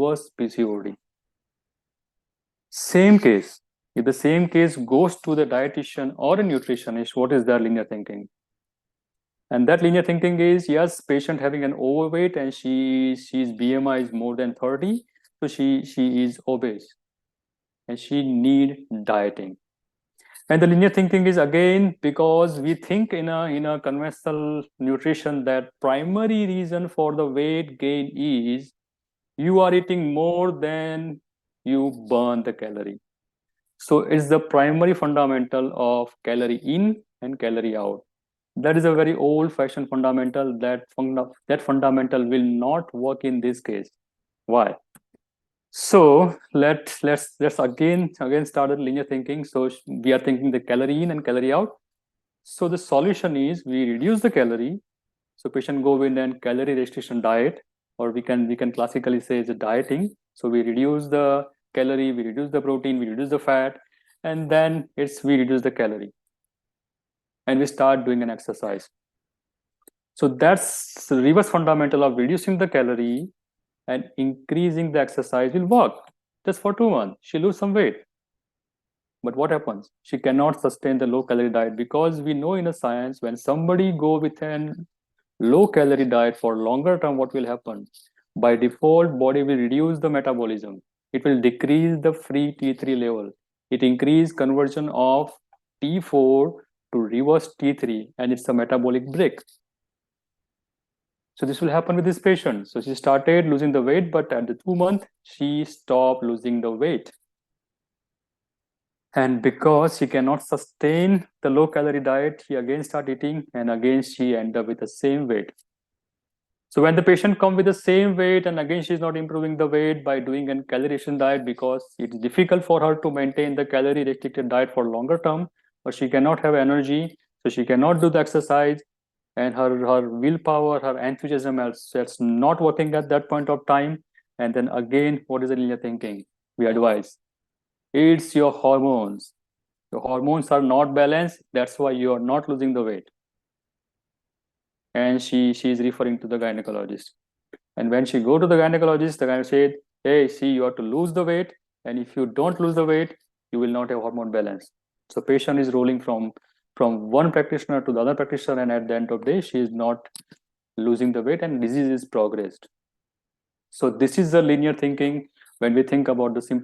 reverse PCOD. Same case. If the same case goes to the dietitian or a nutritionist, what is their linear thinking? And that linear thinking is, yes, patient having an overweight and she's BMI is more than 30, so she is obese and she need dieting. And the linear thinking is again because we think in a conventional nutrition that primary reason for the weight gain is you are eating more than you burn the calorie. So it's the primary fundamental of calorie in and calorie out. That is a very old-fashioned fundamental. That fundamental will not work in this case. Why? So let's again start with linear thinking. So we are thinking the calorie in and calorie out. So the solution is we reduce the calorie. So patient go in and calorie restriction diet, or we can classically say it's a dieting. So we reduce the calorie, we reduce the protein, we reduce the fat, and then we reduce the calorie, and we start doing an exercise. So that's the reverse fundamental of reducing the calorie and increasing the exercise will work. Just for 2 months, she lose some weight. But what happens? She cannot sustain the low calorie diet, because we know in a science when somebody go with an low calorie diet for longer term, what will happen? By default, body will reduce the metabolism. It will decrease the free T3 level. It increase conversion of T4 to reverse T3, and it's a metabolic break. So this will happen with this patient. So she started losing the weight, but at the 2 month, she stopped losing the weight. And because she cannot sustain the low calorie diet, she again start eating, and again she end up with the same weight. So when the patient come with the same weight, and again she's not improving the weight by doing a calorie restriction diet, because it's difficult for her to maintain the calorie restricted diet for longer term, or she cannot have energy, so she cannot do the exercise, and her willpower, her enthusiasm that's not working at that point of time. And then again, what is the linear thinking? We advise, it's your hormones. Your hormones are not balanced, that's why you are not losing the weight. And she is referring to the gynecologist. And when she go to the gynecologist, the gynecologist said, hey, see, you have to lose the weight, and if you don't lose the weight, you will not have hormone balance. So patient is rolling from one practitioner to the other practitioner, and at the end of the day, she is not losing the weight and disease is progressed. So this is the linear thinking when we think about the simple